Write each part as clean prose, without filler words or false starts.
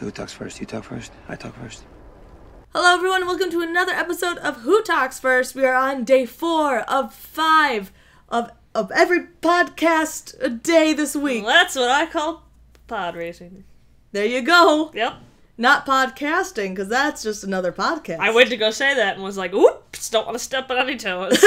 So who talks first? You talk first? I talk first? Hello everyone, welcome to another episode of Who Talks First. We are on day 4 of 5 of every podcast a day this week. Well, that's what I call pod racing. There you go. Yep. Not podcasting, because that's just another podcast. I went to go say that and was like, oops, don't want to step on any toes.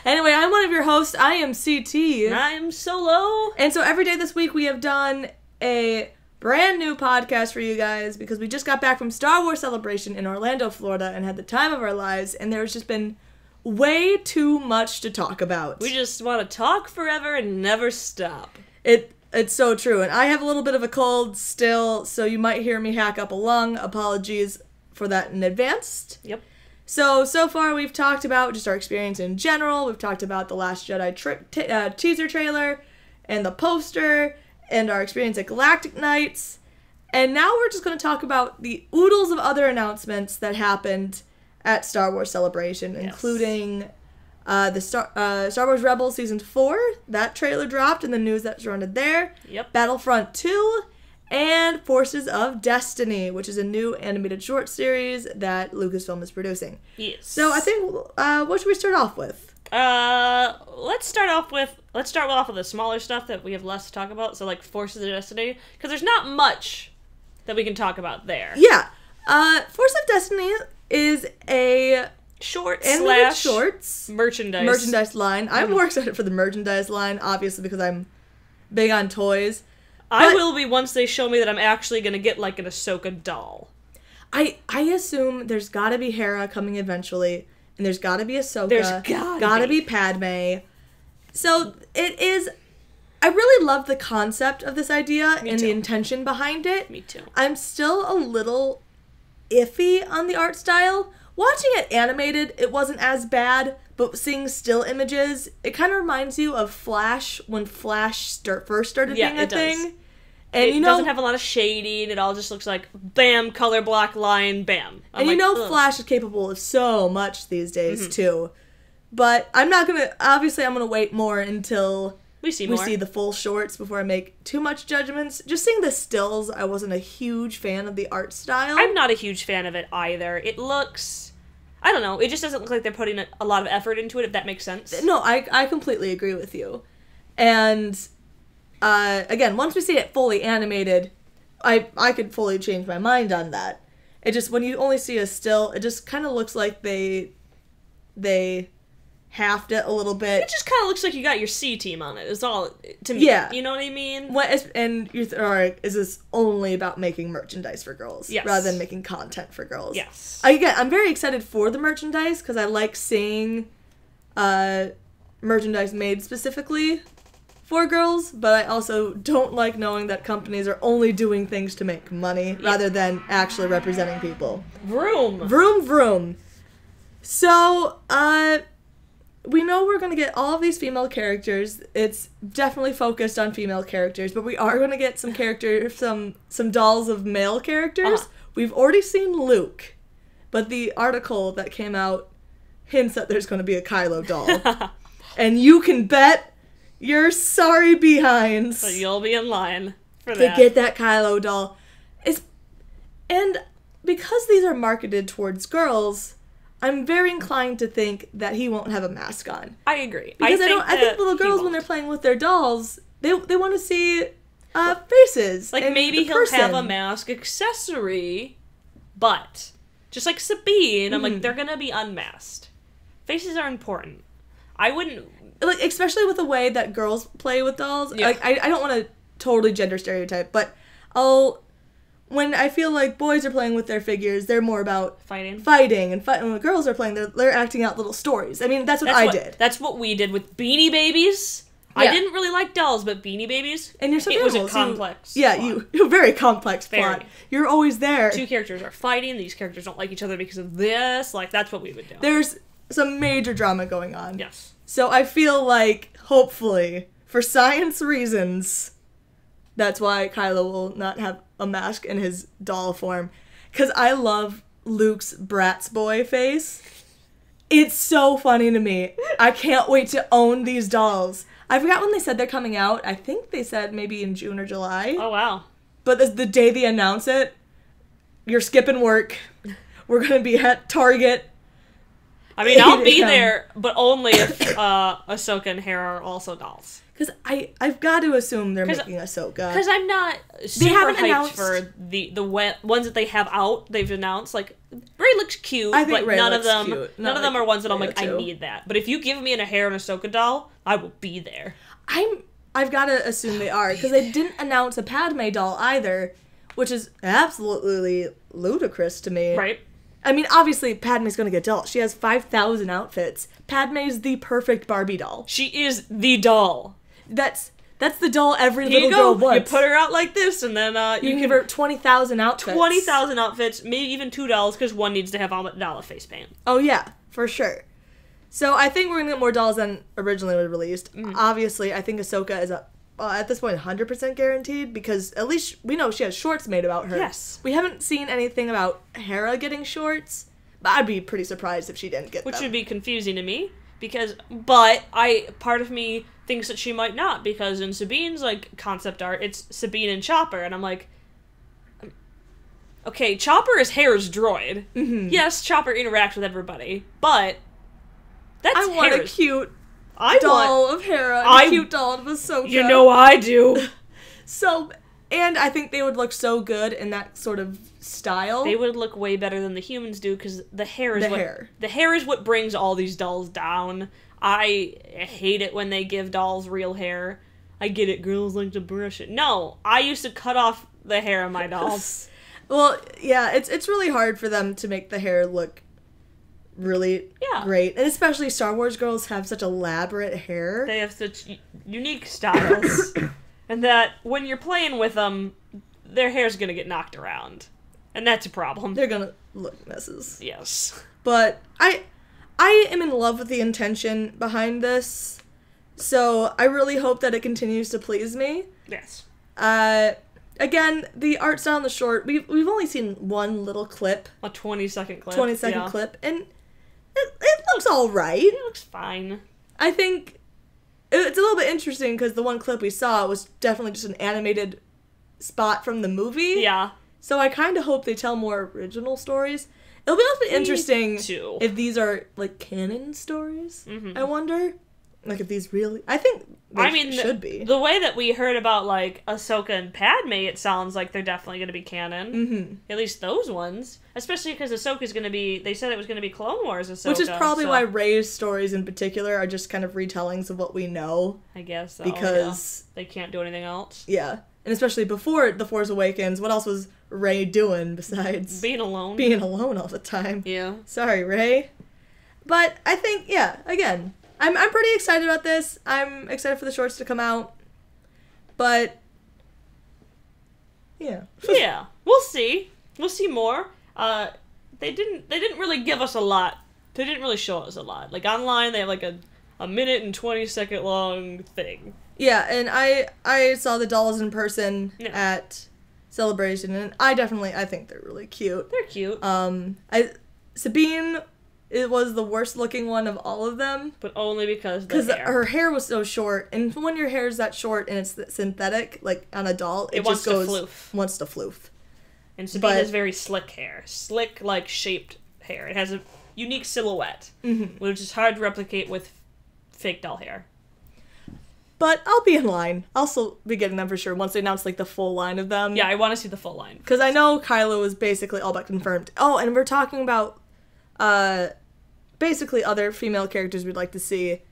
Anyway, I'm one of your hosts. I am CT. And I am Solo. And so every day this week we have done a brand new podcast for you guys because we just got back from Star Wars Celebration in Orlando, Florida, and had the time of our lives, and there's just been way too much to talk about. We just want to talk forever and never stop. It's so true, and I have a little bit of a cold still, so you might hear me hack up a lung. Apologies for that in advance. Yep. So far we've talked about just our experience in general. We've talked about the Last Jedi teaser trailer and the poster and our experience at Galactic Nights. And now we're just going to talk about the oodles of other announcements that happened at Star Wars Celebration, yes, including the Star Wars Rebels Season 4. That trailer dropped and the news that surrounded there. Yep. Battlefront 2. And Forces of Destiny, which is a new animated short series that Lucasfilm is producing. Yes. So I think, what should we start off with? Let's start off with the smaller stuff that we have less to talk about. So like Forces of Destiny, because there's not much that we can talk about there. Yeah. Forces of Destiny is a shorts merchandise line. I'm more excited for the merchandise line, obviously, because I'm big on toys. I will be once they show me that I'm actually gonna get like an Ahsoka doll. I assume there's gotta be Hera coming eventually, and there's gotta be Ahsoka. There's gotta be Padme. So it is. I really love the concept of this idea and the intention behind it. Me too. I'm still a little iffy on the art style. Watching it animated, it wasn't as bad, but seeing still images, it kind of reminds you of Flash when Flash first started being a thing. And it doesn't have a lot of shading. It all just looks like bam, color block line, bam. And you know Flash is capable of so much these days too. But I'm not gonna. Obviously, I'm gonna wait more until we see the full shorts before I make too much judgments. Just seeing the stills, I wasn't a huge fan of the art style. I'm not a huge fan of it either. It looks, I don't know, it just doesn't look like they're putting a lot of effort into it, if that makes sense. No, I completely agree with you. And again, once we see it fully animated, I could fully change my mind on that. It just, when you only see a still, it just kind of looks like they halved it a little bit. It just kind of looks like you got your C team on it. It's all, to me. Yeah. You know what I mean? And is this only about making merchandise for girls? Yes. Rather than making content for girls? Yes. Again, I'm very excited for the merchandise because I like seeing merchandise made specifically for girls, but I also don't like knowing that companies are only doing things to make money rather than actually representing people. Vroom. Vroom, vroom. So, we know we're going to get all of these female characters. It's definitely focused on female characters, but we are going to get some characters, some dolls of male characters. We've already seen Luke, but the article that came out hints that there's going to be a Kylo doll. And you can bet your sorry behinds. So you'll be in line for that. To get that Kylo doll. And because these are marketed towards girls, I'm very inclined to think that he won't have a mask on. I agree. Because I think little girls, when they're playing with their dolls, they want to see faces. Like, maybe he'll have a mask accessory, but just like Sabine, I'm like, they're gonna be unmasked. Faces are important. I wouldn't, like, especially with the way that girls play with dolls. Yeah. Like, I don't want to totally gender stereotype, but when I feel like boys are playing with their figures, they're more about fighting. And when the girls are playing, they're acting out little stories. I mean, that's what I did. That's what we did with Beanie Babies. Yeah. I didn't really like dolls, but Beanie Babies, and it was a complex plot. You very complex plot. Very. You're always there. Two characters are fighting. These characters don't like each other because of this. Like, that's what we would do. There's some major drama going on. Yes. So I feel like, hopefully, for science reasons, that's why Kylo will not have a mask in his doll form. Because I love Luke's Bratz boy face. It's so funny to me. I can't wait to own these dolls. I forgot when they said they're coming out. I think they said maybe in June or July. Oh, wow. But the day they announce it, you're skipping work. We're going to be at Target. I mean, I'll be there, but only if Ahsoka and Hera are also dolls. Because I've got to assume they're making Ahsoka. Because I'm not super hyped for the ones that they have out. They've announced, like, Rey looks cute, I think but Rey none looks of them cute. none of them are ones that I'm like, too. I need that. But if you give me a Hera and Ahsoka doll, I will be there. I've got to assume they are, because they didn't announce a Padme doll either, which is absolutely ludicrous to me. Right. I mean, obviously, Padme's gonna get dolls. She has 5,000 outfits. Padme's the perfect Barbie doll. She is the doll. That's the doll every Here little you girl go. wants. You put her out like this, and then you can give her 20,000 outfits. 20,000 outfits, maybe even $2, because one needs to have $1 face paint. Oh yeah, for sure. So I think we're gonna get more dolls than originally released. Obviously, I think Ahsoka is at this point 100% guaranteed, because at least we know she has shorts made about her. Yes. We haven't seen anything about Hera getting shorts, but I'd be pretty surprised if she didn't get them. Which would be confusing to me, but part of me thinks that she might not, because in Sabine's, like, concept art, it's Sabine and Chopper, and I'm like, okay, Chopper is Hera's droid. Mm-hmm. Yes, Chopper interacts with everybody, but that's I want Hera's. a cute doll of Hera and a cute doll of Ahsoka. You know I do. And I think they would look so good in that sort of style. They would look way better than the humans do, because the hair is what brings all these dolls down. I hate it when they give dolls real hair. I get it, girls like to brush it. No, I used to cut off the hair on my dolls. Well, yeah, it's really hard for them to make the hair look really great. And especially Star Wars girls have such elaborate hair. They have such unique styles. And that when you're playing with them, their hair's gonna get knocked around. And that's a problem. They're gonna look messes. Yes. But I am in love with the intention behind this. So I really hope that it continues to please me. Yes. Again, the art style in the short, we've only seen one little clip. A 20-second clip. 20-second clip. And it looks alright. It looks fine. I think it's a little bit interesting because the one clip we saw was definitely just an animated spot from the movie. Yeah. So I kind of hope they tell more original stories. It'll be also interesting if these are, like, canon stories, I wonder. Like, if these really... I think they should be. The way that we heard about, like, Ahsoka and Padme, it sounds like they're definitely going to be canon. Mm-hmm. At least those ones. Especially because Ahsoka's going to be... They said it was going to be Clone Wars Ahsoka. Which is probably why Rey's stories in particular are just kind of retellings of what we know. I guess so. Because... they can't do anything else. Yeah. And especially before The Force Awakens, what else was Rey doing besides... Being alone. Being alone all the time. Yeah. Sorry, Rey. But I think, yeah, again... I'm pretty excited about this. I'm excited for the shorts to come out. But yeah. Yeah. We'll see. We'll see more. They didn't really give us a lot. They didn't really show us a lot. Like online they have like a minute and 20-second long thing. Yeah, and I saw the dolls in person at Celebration, and I think they're really cute. They're cute. Sabine, it was the worst looking one of all of them. But only because her hair was so short. And when your hair is that short and it's synthetic, like on a doll, it just wants to floof. And Sabine has very slick hair. Slick, like, shaped hair. It has a unique silhouette, which is hard to replicate with fake doll hair. But I'll be in line. I'll still be getting them for sure once they announce, like, the full line of them. Yeah, I want to see the full line. Because I know Kylo is basically all but confirmed. Oh, and we're talking about... basically other female characters we'd like to see.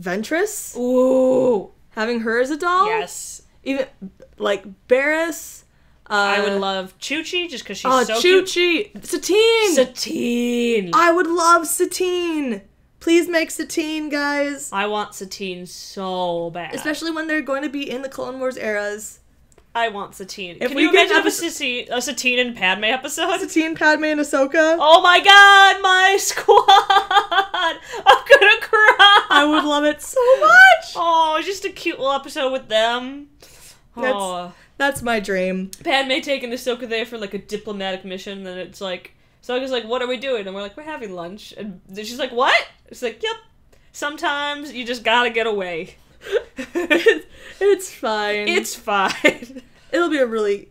Ventress. Ooh. Having her as a doll. Yes. Even, like, Barriss. I would love Chuchi just because she's so cute. Chuchi. Satine. Satine. I would love Satine. Please make Satine, guys. I want Satine so bad. Especially when they're going to be in the Clone Wars eras. I want Satine. Can you imagine a Satine and Padme episode? Satine, Padme, and Ahsoka? Oh my god, my squad! I'm gonna cry! I would love it so much! Oh, just a cute little episode with them. That's my dream. Padme taking Ahsoka there for, like, a diplomatic mission, and then it's like, Ahsoka's like, what are we doing? And we're like, we're having lunch. And she's like, what? It's like, yep. Sometimes you just gotta get away. It's fine. It's fine. It'll be a really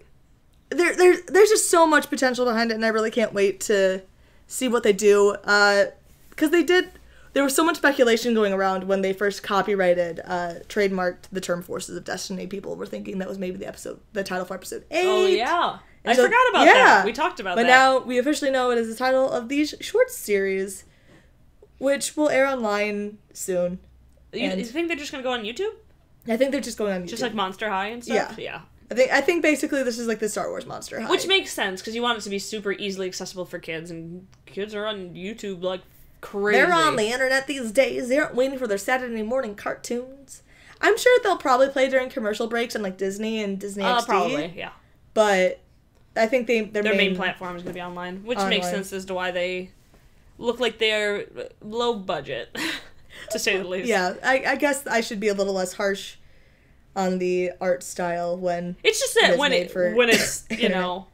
there's just so much potential behind it, and I really can't wait to see what they do. Because there was so much speculation going around when they first copyrighted, trademarked the term Forces of Destiny. People were thinking that was maybe the title for episode 8. Oh, yeah. I forgot about that. We talked about that. But now we officially know it is the title of these short series, which will air online soon. You think they're just going to go on YouTube? I think they're just going on YouTube. Just like Monster High and stuff? Yeah. I think basically this is like the Star Wars Monster High. Which makes sense, because you want it to be super easily accessible for kids, and kids are on YouTube like crazy. They're on the internet these days. They aren't waiting for their Saturday morning cartoons. I'm sure they'll probably play during commercial breaks on like Disney and Disney XD. Probably, yeah. But I think their main platform is going to be online, which makes sense as to why they look like they're low budget, to say the least. Yeah, I guess I should be a little less harsh on the art style when it's just that when it's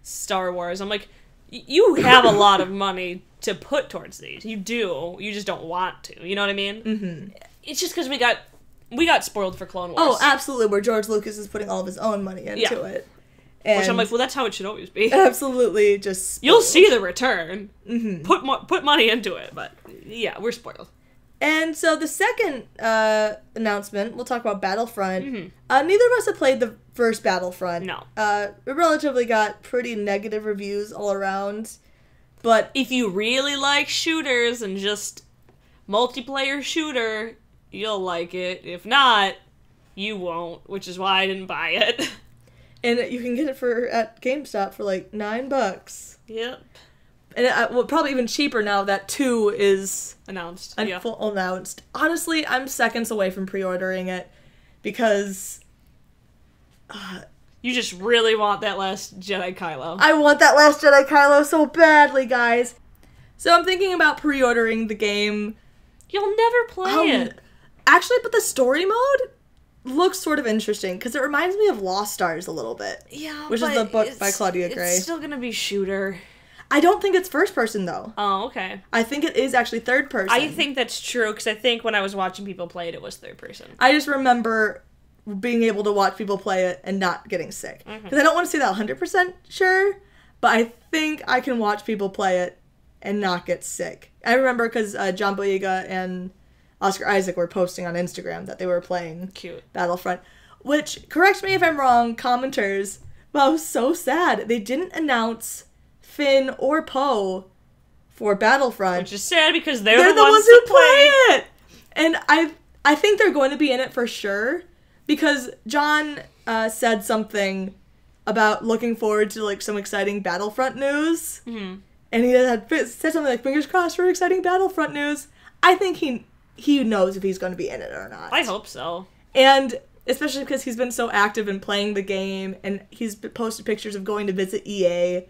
Star Wars. I'm like, you have a lot of money to put towards these. You do. You just don't want to. You know what I mean? Mm-hmm. It's just because we got spoiled for Clone Wars. Oh, absolutely. Where George Lucas is putting all of his own money into it. And which I'm like, well, that's how it should always be. Absolutely, just spoiled. You'll see the return. Mm-hmm. Put money into it, but yeah, we're spoiled. And so the second announcement, we'll talk about Battlefront. Mm-hmm. Neither of us have played the first Battlefront. No. It relatively got pretty negative reviews all around. But if you really like shooters and just multiplayer shooter, you'll like it. If not, you won't, which is why I didn't buy it. And you can get it at GameStop for like $9. Yep. And probably even cheaper now that 2 is announced. Full announced. Honestly, I'm seconds away from pre-ordering it because you just really want that Last Jedi Kylo. I want that Last Jedi Kylo so badly, guys. So I'm thinking about pre-ordering the game. You'll never play it. Actually, but the story mode looks sort of interesting because it reminds me of Lost Stars a little bit. Yeah, which is the book by Claudia Gray. It's still gonna be shooter. I don't think it's first person though. Oh, okay. I think it is actually third person. I think that's true because I think when I was watching people play it, it was third person. I just remember being able to watch people play it and not getting sick because I don't want to say that 100% sure, but I think I can watch people play it and not get sick. I remember because John Boyega and Oscar Isaac were posting on Instagram that they were playing Battlefront, which, correct me if I'm wrong, commenters, but I was so sad. They didn't announce Finn or Poe for Battlefront. Which is sad because they're the ones who play it. And I think they're going to be in it for sure because John said something about looking forward to like some exciting Battlefront news. Mm-hmm. And he had said something like, fingers crossed for exciting Battlefront news. I think he knows if he's going to be in it or not. I hope so. And especially because he's been so active in playing the game and he's posted pictures of going to visit EA.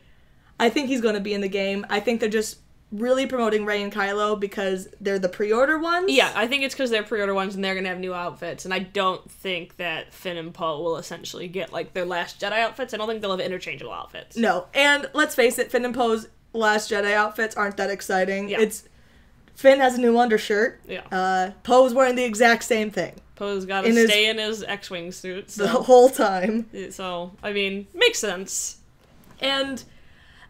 I think he's going to be in the game. I think they're just really promoting Rey and Kylo because they're the pre-order ones. Yeah, I think it's because they're pre-order ones and they're going to have new outfits. And I don't think that Finn and Poe will essentially get like their Last Jedi outfits. I don't think they'll have interchangeable outfits. No, and let's face it, Finn and Poe's Last Jedi outfits aren't that exciting. Yeah. Finn has a new undershirt. Yeah. Poe's wearing the exact same thing. Poe's got to stay in his X-Wing suit. So. The whole time. So, I mean, makes sense. And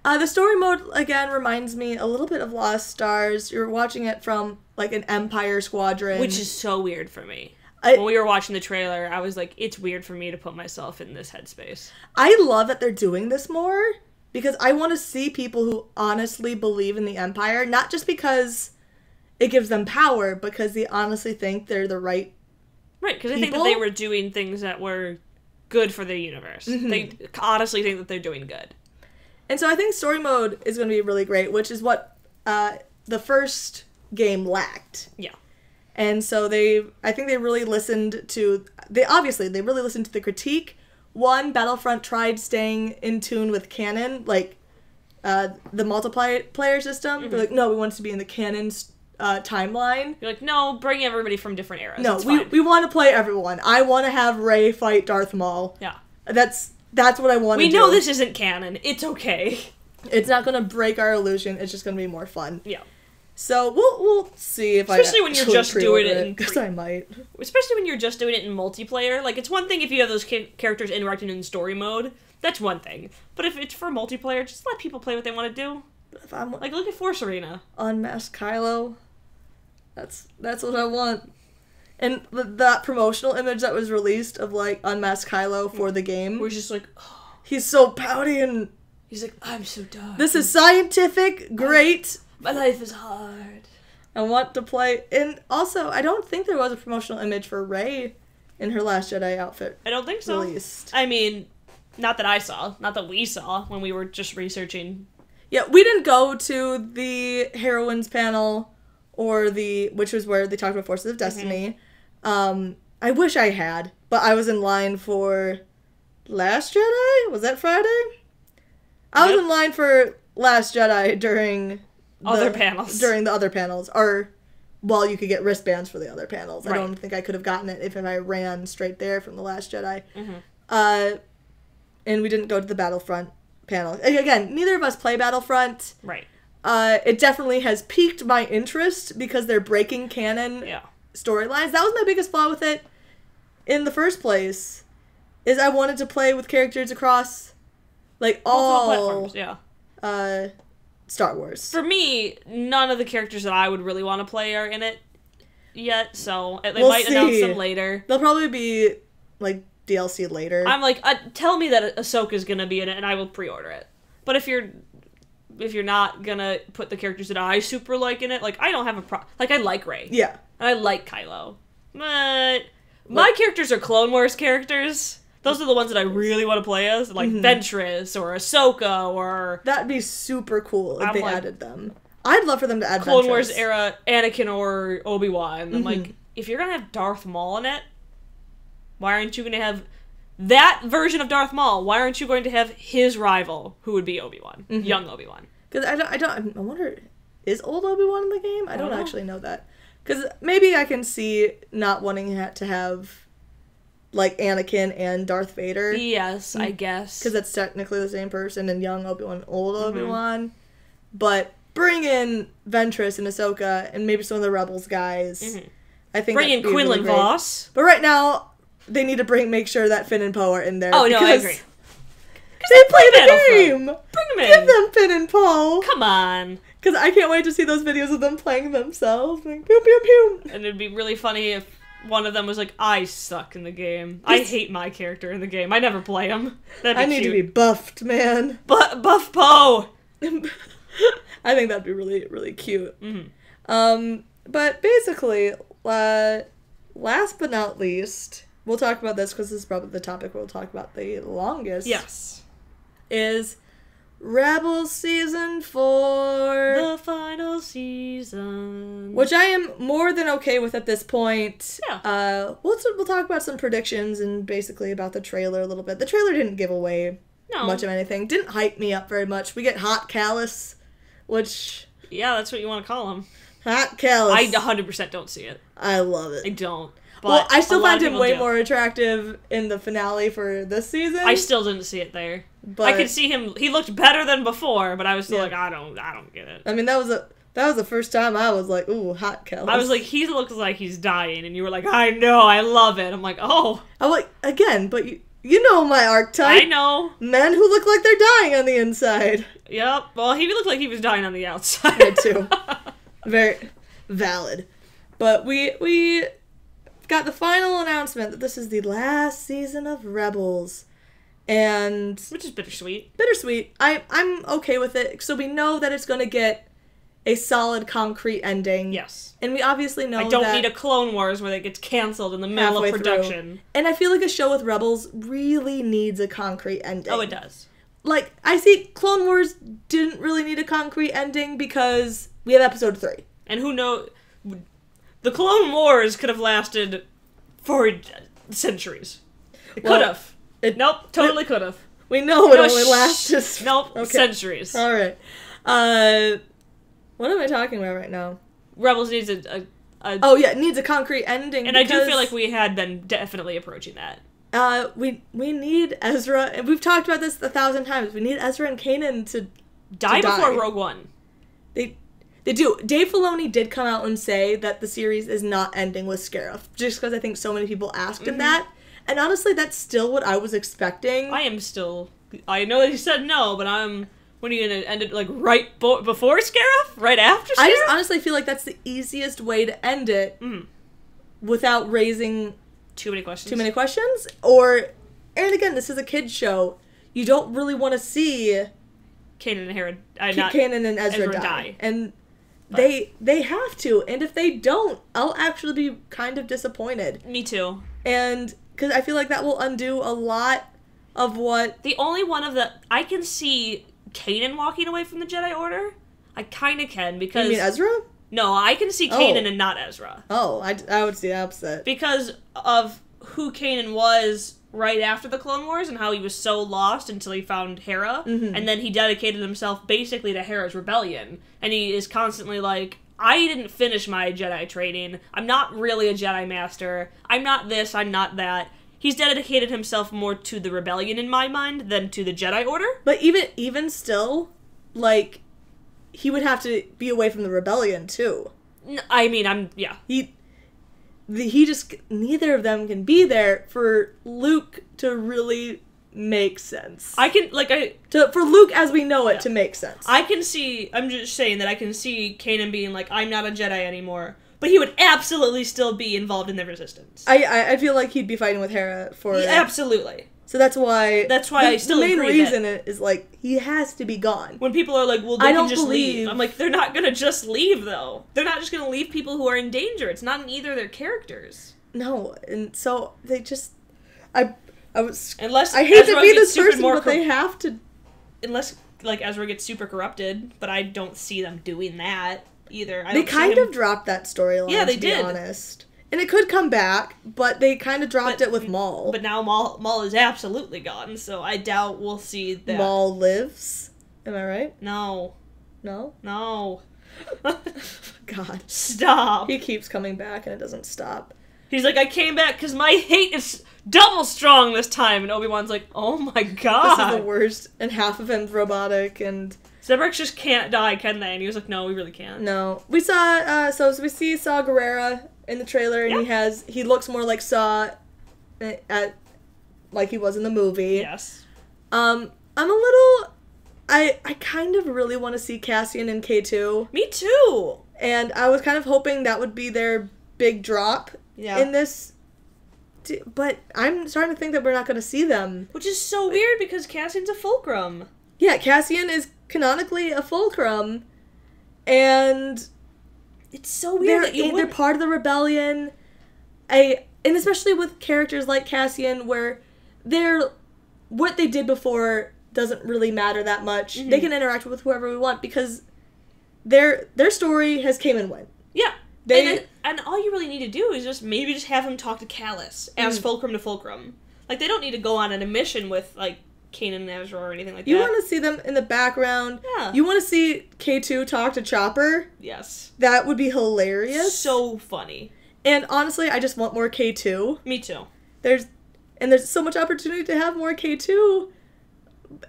the story mode, again, reminds me a little bit of Lost Stars. You're watching it from, like, an Empire squadron. Which is so weird for me. When we were watching the trailer, I was like, it's weird for me to put myself in this headspace. I love that they're doing this more. Because I want to see people who honestly believe in the Empire. Not just because it gives them power, because they honestly think they're the right because I think that they were doing things that were good for the universe. Mm-hmm. They honestly think that they're doing good. And so I think story mode is going to be really great, which is what the first game lacked. Yeah. And so I think they really listened to, they really listened to the critique. One, Battlefront tried staying in tune with canon, like the multiplayer system. Mm-hmm. They're like, no, we want it to be in the canon timeline. You're like, no, bring everybody from different eras. No, we want to play everyone. I want to have Rey fight Darth Maul. Yeah. That's what I want to do. We know this isn't canon. It's okay. It's not going to break our illusion. It's just going to be more fun. Yeah. So we'll see if especially when you're just doing it because I might. Especially when you're just doing it in multiplayer. Like, it's one thing if you have those characters interacting in story mode. That's one thing. But if it's for multiplayer, just let people play what they want to do. If I'm like, look at Force Arena. Unmasked Kylo. That's what I want. And that promotional image that was released of like Unmasked Kylo for the game. We're just like, oh. He's so pouty and he's like, I'm so dark. This is scientific, great. My life is hard. I want to play. And also, I don't think there was a promotional image for Rey in her Last Jedi outfit. I don't think so. Released. I mean, not that I saw. Not that we saw when we were just researching. Yeah, we didn't go to the Heroines panel which was where they talked about Forces of Destiny. I wish I had, but I was in line for Last Jedi? Was that Friday? I was in line for Last Jedi during the other panels, or while you could get wristbands for the other panels. Right. I don't think I could have gotten it if I ran straight there from the Last Jedi. And we didn't go to the Battlefront panel. Again, neither of us play Battlefront. Right. It definitely has piqued my interest because they're breaking canon storylines. That was my biggest flaw with it in the first place, is I wanted to play with characters across, like, all platforms, Star Wars. For me, none of the characters that I would really want to play are in it yet, so they might announce them later. They'll probably be, like, DLC later. I'm like, tell me that Ahsoka's gonna be in it, and I will pre-order it. But if you're not gonna put the characters that I super like in it, like, I don't have a problem. Like, I like Rey. Yeah. And I like Kylo. But my characters are Clone Wars characters. Those are the ones that I really want to play as, like Ventress or Ahsoka or... That'd be super cool if they added them. I'd love for them to add Clone Ventress. Wars era Anakin or Obi-Wan. I'm like, if you're gonna have Darth Maul in it, why aren't you gonna have that version of Darth Maul? Why aren't you going to have his rival, who would be Obi-Wan, young Obi-Wan? Because I wonder, is old Obi-Wan in the game? I don't actually know that. Because maybe I can see not wanting to have, like, Anakin and Darth Vader. Yes, I guess. Because that's technically the same person, and young Obi-Wan, old Obi-Wan. But bring in Ventress and Ahsoka and maybe some of the Rebels guys. I think bring in Quinlan really Voss. But right now, they need to make sure that Finn and Poe are in there. Oh, no, I agree. They play the game! Bring them in! Give them Finn and Poe! Come on! Because I can't wait to see those videos of them playing themselves. Like, pew, pew, pew. And it'd be really funny if one of them was like, I suck in the game. I hate my character in the game. I never play him. That'd be need to be buffed, man. Buff Poe! I think that'd be really, really cute. But basically, last but not least, we'll talk about this because this is probably the topic we'll talk about the longest. Yes. Is Rebels Season 4. The final season. Which I am more than okay with at this point. Yeah. We'll talk about some predictions and basically about the trailer a little bit. The trailer didn't give away much of anything. Didn't hype me up very much. We get Hot Callus, which... Yeah, that's what you want to call him. Hot Callus. I 100% don't see it. I love it. I don't. But well, I still find him way more attractive in the finale for this season. I still didn't see it there. But I could see him. He looked better than before, but I was still like, I don't get it. I mean, that was the first time I was like, ooh, Hot Callus. I was like, he looks like he's dying, and you were like, I know, I love it. I'm like, oh. I'm like, again, but you know my archetype. I know. Men who look like they're dying on the inside. Yep. Well, he looked like he was dying on the outside. Me too. Very valid. But we got the final announcement that this is the last season of Rebels. And... Which is bittersweet. Bittersweet. I'm okay with it. So we know that it's going to get a solid, concrete ending. Yes. And we obviously know I don't need a Clone Wars where it gets canceled in the middle of production. Through. And I feel like a show with Rebels really needs a concrete ending. Oh, it does. Like, I see Clone Wars didn't really need a concrete ending because we have episode 3. And who knows... The Clone Wars could have lasted for centuries. It could have. Nope, totally could have. We know it only lasted... Nope, centuries. All right. What am I talking about right now? Rebels needs a oh, yeah, it needs a concrete ending. And I do feel like we had been definitely approaching that. We need Ezra, and we've talked about this 1,000 times. We need Ezra and Kanan to die before Rogue One. They do. Dave Filoni did come out and say that the series is not ending with Scarif, just because I think so many people asked him that. And honestly, that's still what I was expecting. I know that he said no, but when are you going to end it, like, right before Scarif? Right after Scarif? I just honestly feel like that's the easiest way to end it without raising too many questions. And again, this is a kid's show. You don't really want to see Kanan and Hera, Kanan and Ezra die. And they have to. And if they don't, I'll actually be kind of disappointed. Me too. And because I feel like that will undo a lot of what... The only one of I can see Kanan walking away from the Jedi Order. I kind of can, because... You mean Ezra? No, I can see Kanan and not Ezra. Oh, I would see the opposite. Because of who Kanan was right after the Clone Wars and how he was so lost until he found Hera. And then he dedicated himself basically to Hera's rebellion. And he is constantly like, I didn't finish my Jedi training. I'm not really a Jedi Master. I'm not this, I'm not that. He's dedicated himself more to the rebellion in my mind than to the Jedi Order. But even still, like, he would have to be away from the rebellion too. I mean, He just, neither of them can be there for Luke to really make sense. For Luke as we know it to make sense. I'm just saying that I can see Kanan being like, I'm not a Jedi anymore. But he would absolutely still be involved in the Resistance. I feel like he'd be fighting with Hera for... Yeah, absolutely. So that's why I still agree. The main reason is, like, he has to be gone. When people are like, well, they can just leave. I'm like, they're not going to just leave, though. They're not just going to leave people who are in danger. It's not in either of their characters. No, and so they just... I hate Ezra to be this person, but they have to... Unless, like, Ezra gets super corrupted, but I don't see them doing that either. They kind of dropped that storyline, to be honest. And it could come back, but they kind of dropped it with Maul. But now Maul is absolutely gone, so I doubt we'll see that. Maul lives? Am I right? No. No? No. God. Stop. He keeps coming back and it doesn't stop. He's like, I came back because my hate is double strong this time. And Obi-Wan's like, oh my god. This is the worst. And half of him's robotic and... Zebrix just can't die, can they? And he was like, no, we really can't. No. We saw, so we see Saw Gerrera in the trailer, and he looks more like Saw like he was in the movie. Yes. I'm a little... I kind of really want to see Cassian and K2. Me too! And I was kind of hoping that would be their big drop in this... But I'm starting to think that we're not going to see them. Which is so weird, because Cassian's a fulcrum. Yeah, Cassian is canonically a fulcrum, and... It's so weird they're part of the rebellion. And especially with characters like Cassian, where what they did before doesn't really matter that much. They can interact with whoever we want because their story has came and went. Yeah. And all you really need to do is just have him talk to Callus as fulcrum to fulcrum. Like, they don't need to go on a mission with, like, Kanan and Ezra or anything like that. You want to see them in the background. Yeah. You want to see K2 talk to Chopper. Yes. That would be hilarious. So funny. And honestly, I just want more K2. Me too. There's so much opportunity to have more K2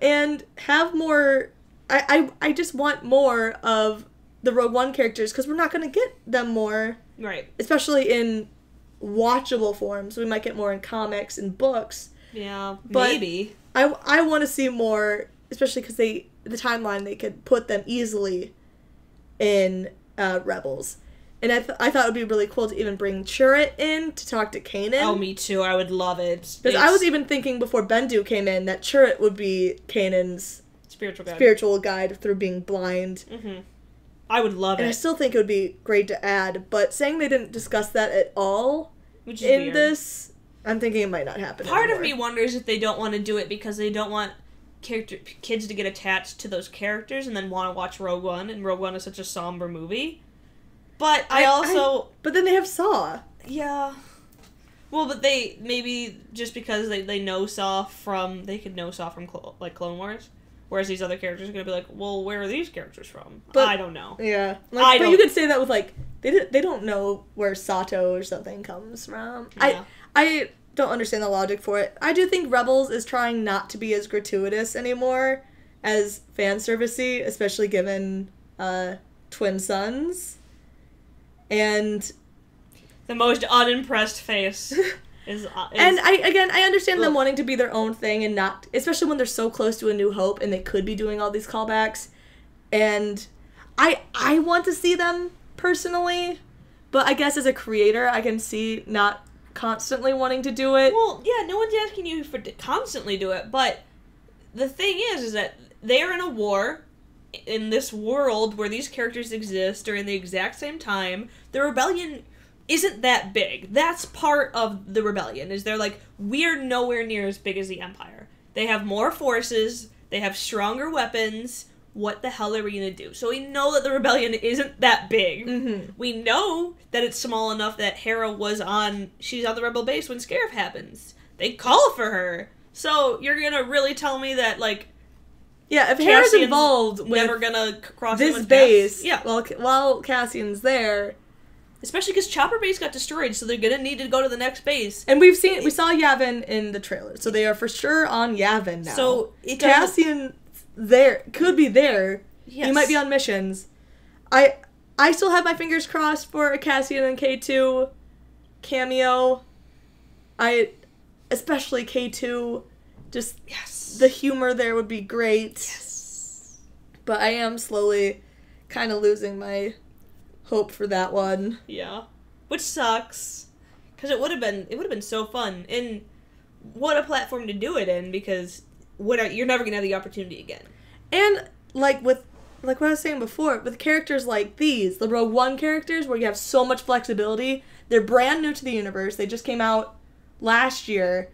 and have more... I just want more of the Rogue One characters because we're not going to get them more. Right. Especially in watchable forms. We might get more in comics and books. Yeah, but maybe. I want to see more, especially because the timeline, they could put them easily in Rebels. And I thought it would be really cool to even bring Chirrut in to talk to Kanan. Oh, me too. I would love it. Because I was even thinking before Bendu came in that Chirrut would be Kanan's spiritual guide through being blind. Mm-hmm. I would love it. And I still think it would be great to add, but saying they didn't discuss that at all which is weird. This... I'm thinking it might not happen Part anymore. of me wonders if they don't want to do it because they don't want kids to get attached to those characters and then want to watch Rogue One, and Rogue One is such a somber movie. But but then they have Saw. Yeah. Well, but maybe just because they know Saw from... They could know Saw from, Clone Wars. Whereas these other characters are going to be like, well, where are these characters from? But, I don't know. Yeah. But you could say that with, like... They don't know where Sato or something comes from. Yeah. I don't understand the logic for it. I do think Rebels is trying not to be as gratuitous anymore as fan servicey, especially given twin sons. And the most unimpressed face is and I understand them wanting to be their own thing and not, especially when they're so close to A New Hope and they could be doing all these callbacks. And I want to see them personally, but I guess as a creator, I can see not constantly wanting to do it. Well, yeah, no one's asking you to constantly do it, but the thing is that they're in a war in this world where these characters exist during the exact same time. The rebellion isn't that big. That's part of the rebellion, is they're like, we're nowhere near as big as the Empire. They have more forces, they have stronger weapons. What the hell are we gonna do? So we know that the rebellion isn't that big. Mm-hmm. We know that it's small enough that Hera she's on the rebel base when Scarif happens. They call for her. So you're gonna really tell me that, like, yeah, if Hera's involved with never gonna cross this base, path? Yeah, while Cassian's there, especially because Chopper Base got destroyed, so they're gonna need to go to the next base. And we saw Yavin in the trailer, so they are for sure on Yavin now. So Cassian could be there. Yes. He might be on missions. I still have my fingers crossed for a Cassian and K2 cameo. Especially K2, just the humor there would be great. Yes. But I am slowly kind of losing my hope for that one. Yeah. Which sucks. Because it would have been so fun. And what a platform to do it in, because you're never going to have the opportunity again. And like what I was saying before, with characters like these, the Rogue One characters, where you have so much flexibility, they're brand new to the universe, they just came out last year,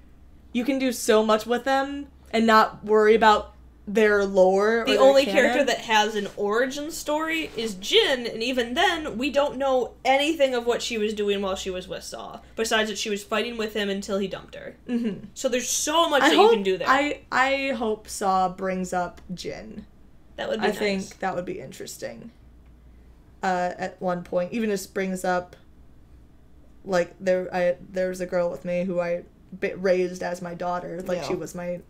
you can do so much with them and not worry about their lore. The only character that has an origin story is Jyn, and even then, we don't know anything of what she was doing while she was with Saw, besides that she was fighting with him until he dumped her. Mm-hmm. So there's so much you can do there. I hope Saw brings up Jyn. That would be nice. I think that would be interesting. At one point, even just brings up, like, there's a girl with me who I raised as my daughter, like, she was my...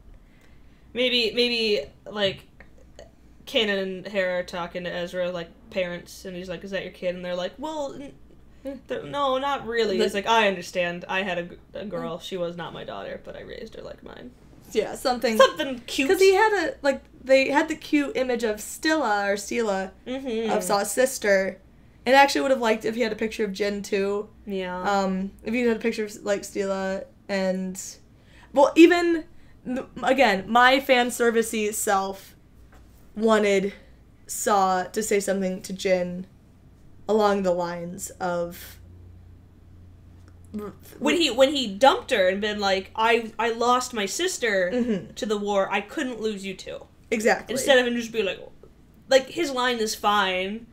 Maybe, like, Kanan and Hera are talking to Ezra, like, parents, and he's like, is that your kid? And they're like, well, no, not really. He's like, I understand. I had a girl. She was not my daughter, but I raised her like mine. Yeah, something cute. Because they had the cute image of Stella, of Saw's sister. And I actually would have liked if he had a picture of Jyn, too. Yeah. If he had a picture of, like, Stella and... Well, even... Again, my fan servicey self wanted Saw to say something to Jyn along the lines of when he dumped her and been like, I lost my sister to the war, I couldn't lose you too. Exactly. Instead of him just be like his line is fine.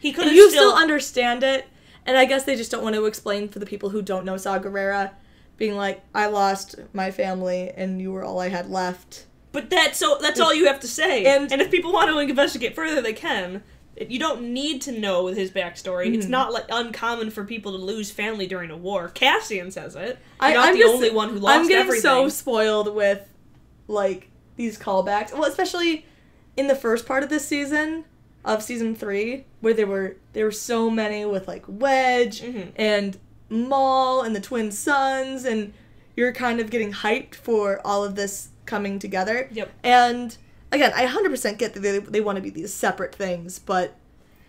He could have still understand it, and I guess they just don't want to explain for the people who don't know Saw Gerrera. Being like, I lost my family, and you were all I had left. But that's all you have to say. And if people want to investigate further, they can. You don't need to know his backstory. Mm-hmm. It's not like uncommon for people to lose family during a war. Cassian says it. I'm the only one who lost everything. I'm getting so spoiled with, like, these callbacks. Well, especially in the first part of this season, of season 3, where there were so many with, like, Wedge and Maul and the twin sons, and you're kind of getting hyped for all of this coming together. Yep. And again, I 100% get that they want to be these separate things, but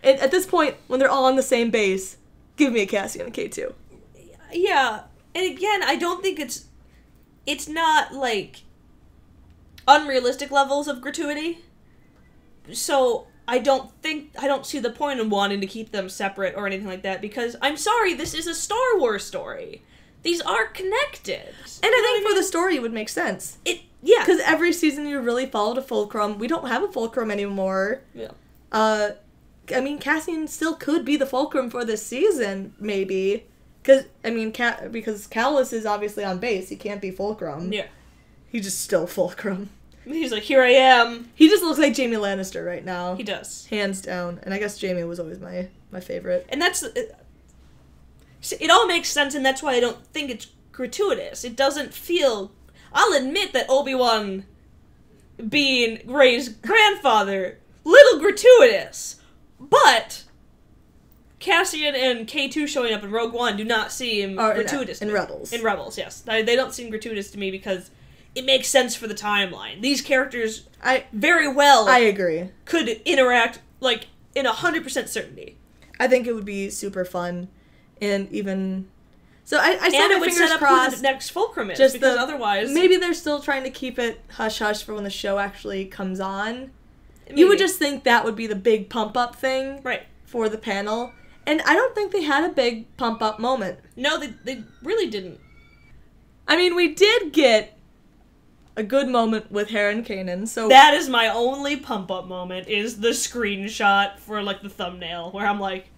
at this point, when they're all on the same base, give me a Cassian and K2. Yeah, and again, I don't think it's not, like, unrealistic levels of gratuity. So I don't see the point in wanting to keep them separate or anything like that, because I'm sorry, this is a Star Wars story. These are connected. And I think for the story it would make sense. Yeah. Because every season you really followed a fulcrum. We don't have a fulcrum anymore. Yeah. I mean, Cassian still could be the fulcrum for this season, maybe. Because Callus is obviously on base. He can't be fulcrum. Yeah. He's just still fulcrum. He's like, here I am. He just looks like Jaime Lannister right now. He does. Hands down. And I guess Jaime was always my favorite. And that's... It all makes sense, and that's why I don't think it's gratuitous. It doesn't feel... I'll admit that Obi-Wan being Rey's grandfather, little gratuitous. But Cassian and K2 showing up in Rogue One do not seem gratuitous. In Rebels. In Rebels, yes. They don't seem gratuitous to me because it makes sense for the timeline. These characters very well I agree. Could interact, like, in 100% certainty. I think it would be super fun, and even... So I still and it have would fingers set up crossed. who the next Fulcrum is, Just because otherwise... Maybe they're still trying to keep it hush-hush for when the show actually comes on. Maybe. You would just think that would be the big pump-up thing for the panel. And I don't think they had a big pump-up moment. No, they really didn't. I mean, we did get a good moment with Hera and Kanan, so... That is my only pump-up moment, is the screenshot for, like, the thumbnail, where I'm like,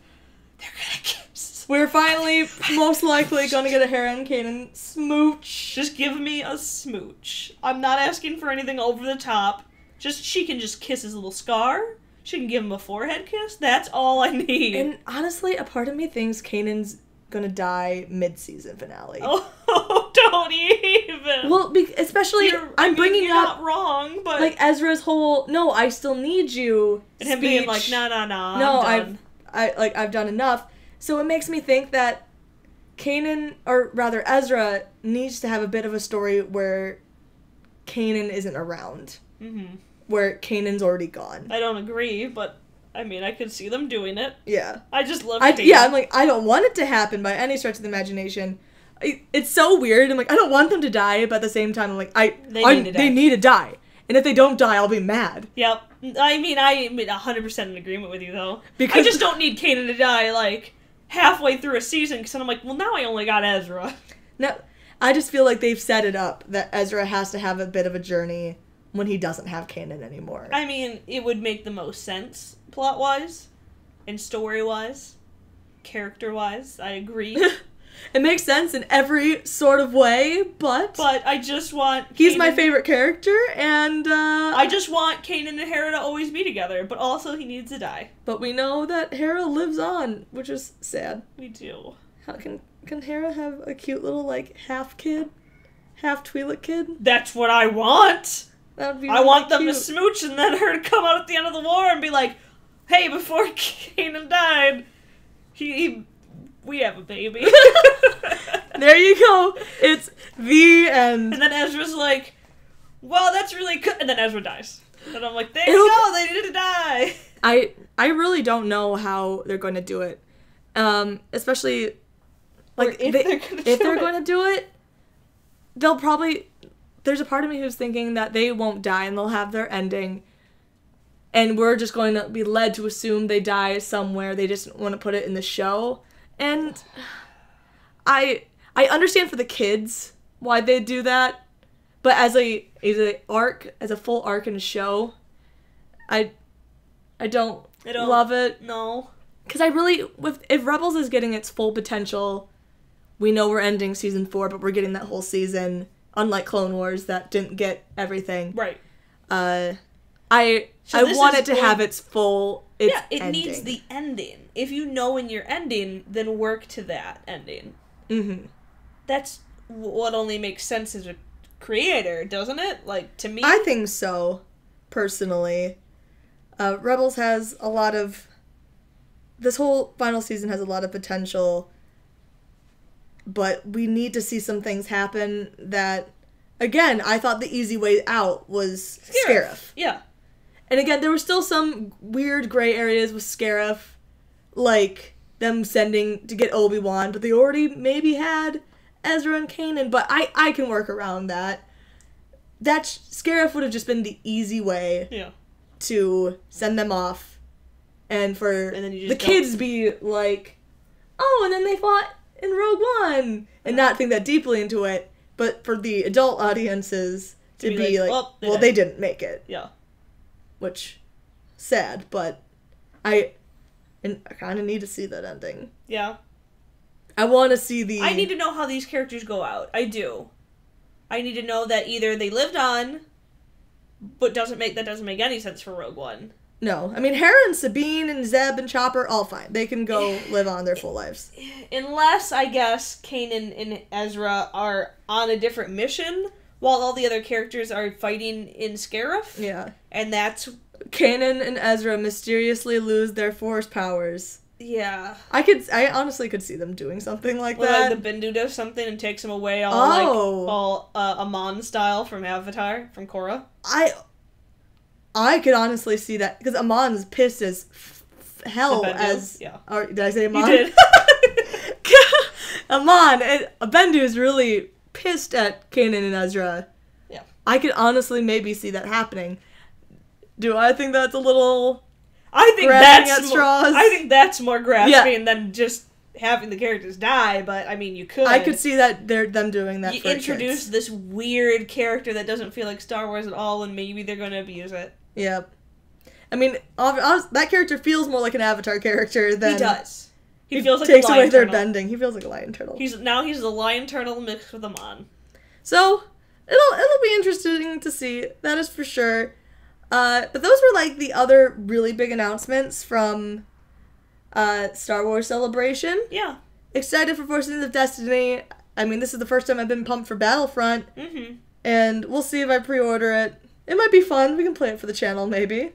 they're gonna kiss. We're finally, most likely, gonna get a Hera and Kanan smooch. Just give me a smooch. I'm not asking for anything over the top. She can just kiss his little scar. She can give him a forehead kiss. That's all I need. And honestly, a part of me thinks Kanan's gonna die mid-season finale. Oh, don't even. Well, especially, I'm bringing you're up... not wrong, but... Like, Ezra's whole, no, I still need you And him speech. being like, no, I've done enough. So it makes me think that Kanan, or rather Ezra, needs to have a bit of a story where Kanan isn't around. Mm-hmm. Where Kanan's already gone. I don't agree, but, I mean, I could see them doing it. Yeah. I just love Kanan. Yeah, I'm like, I don't want it to happen by any stretch of the imagination. It's so weird. I'm like, I don't want them to die, but at the same time, I'm like, they need to die. And if they don't die, I'll be mad. Yep. I mean, I'm 100% in agreement with you, though. Because I just don't need Kanan to die, like, halfway through a season, because then I'm like, well, now I only got Ezra. No, I just feel like they've set it up that Ezra has to have a bit of a journey when he doesn't have Kanan anymore. I mean, it would make the most sense, plot-wise, and story-wise, character-wise, I agree. It makes sense in every sort of way, but I just want he's my favorite character, and I just want Kanan and Hera to always be together, but also he needs to die. But we know that Hera lives on, which is sad. We do. How can Hera have a cute little, like, half kid? Half Twi'lek kid? That's what I want! That would be I want them to smooch and then her to come out at the end of the war and be like, hey, before Kanan died, we have a baby. There you go. It's the end. And then Ezra's like, well, that's really good. And then Ezra dies. And I'm like, there you go, they didn't die. I really don't know how they're going to do it. Especially, like, if they're going to do it, they'll probably... There's a part of me who's thinking that they won't die and they'll have their ending. And we're just going to be led to assume they die somewhere. They just want to put it in the show. And I understand for the kids why they do that. But as a full arc in a show, I don't love it. No. Because if Rebels is getting its full potential, we know we're ending season 4, but we're getting that whole season. Unlike Clone Wars, that didn't get everything. Right. I want it to have its full ending. Needs the ending. If you know when you're ending, then work to that ending. Mm-hmm. That's what only makes sense as a creator, doesn't it? Like, to me? I think so, personally. Rebels has a lot of... This whole final season has a lot of potential... But we need to see some things happen that, again, I thought the easy way out was Scarif. Yeah. And again, there were still some weird gray areas with Scarif, like them sending to get Obi-Wan, but they already maybe had Ezra and Kanan, but I can work around that. Scarif would have just been the easy way to send them off, and for the kids be like, oh, and then they fought in Rogue One, and not think that deeply into it, but for the adult audiences to be like, well, they didn't make it. Yeah. Which, sad, but I kind of need to see that ending. Yeah. I want to see I need to know how these characters go out. I do. I need to know that either they lived on, but that doesn't make any sense for Rogue One. No. I mean, Hera and Sabine and Zeb and Chopper, all fine. They can go live on their full lives. Unless, I guess, Kanan and Ezra are on a different mission, while all the other characters are fighting in Scarif. Yeah. And that's... Kanan and Ezra mysteriously lose their Force powers. Yeah. I honestly could see them doing something like that. Like the Bendu does something and takes him away all Amon style from Avatar, from Korra. I could honestly see that, because Amon's pissed as hell as... Yeah. Or, did I say Amon? You did. Amon, Bendu is really pissed at Kanan and Ezra. Yeah. I could honestly maybe see that happening. Do I think that's a little... I think that's more grasping Yeah. than just having the characters die, but I mean, you could. I could see that them doing that. You for introduce kids. this weird character that doesn't feel like Star Wars at all, and maybe they're going to abuse it. Yep. I mean, that character feels more like an Avatar character than... He does. He feels like takes a lion away their turtle. bending. He feels like a lion turtle. He's the lion turtle mixed with Amon. So, it'll be interesting to see. That is for sure. But those were like the other really big announcements from Star Wars Celebration. Yeah. Excited for Forces of Destiny. I mean, this is the first time I've been pumped for Battlefront. Mm-hmm. And we'll see if I pre-order it. It might be fun. We can play it for the channel, maybe.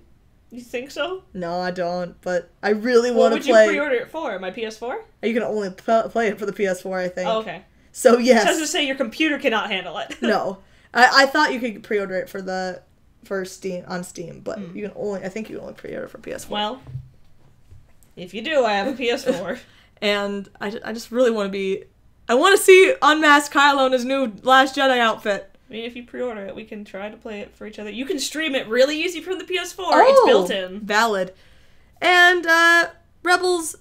You think so? No, I don't. But I really What want to would play... you pre-order it for? My PS4? You can only play it for the PS4, I think. Oh, okay. So, yes. I was to say your computer cannot handle it. No. I thought you could pre-order it for Steam, on Steam, but I think you can only pre-order for PS4. Well, if you do, I have a PS4. And I just really want to I want to see Unmasked Kylo in his new Last Jedi outfit. I mean, if you pre-order it, we can try to play it for each other. You can stream it really easy from the PS4. Oh, it's built in. Valid. And, Rebels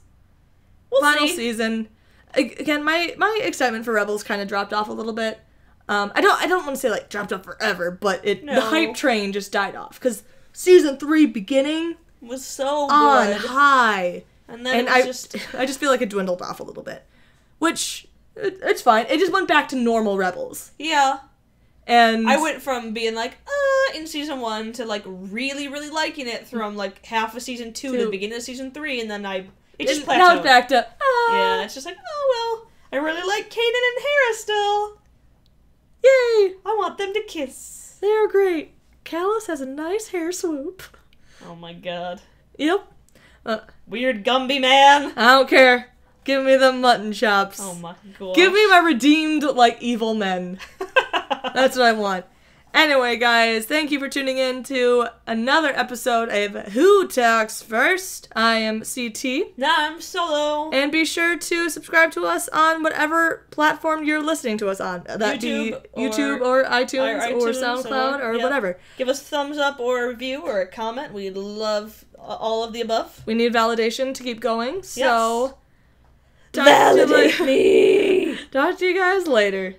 final season. Again, my excitement for Rebels kind of dropped off a little bit. I don't want to say, like, dropped off forever, but the hype train just died off. Because season 3 beginning was so on good. high. And then I just feel like it dwindled off a little bit. Which, it's fine. It just went back to normal Rebels. Yeah. And I went from being like, in season 1 to, like, really, really liking it from, like, half of season 2 to the beginning of season 3, and then it just plateaued. Now it's back to, Yeah, it's just like, oh, well, I really like Kanan and Hera still. Yay! I want them to kiss. They are great. Callus has a nice hair swoop. Oh my god. Yep. Weird Gumby man. I don't care. Give me the mutton chops. Oh my god. Give me my redeemed, like, evil men. That's what I want. Anyway, guys, thank you for tuning in to another episode of Who Talks First. I am CT. Nah, I'm Solo. And be sure to subscribe to us on whatever platform you're listening to us on. That be YouTube or iTunes or SoundCloud or whatever. Give us a thumbs up or a review or a comment. We'd love all of the above. We need validation to keep going, so... Yes. Validate me! Talk to you guys later.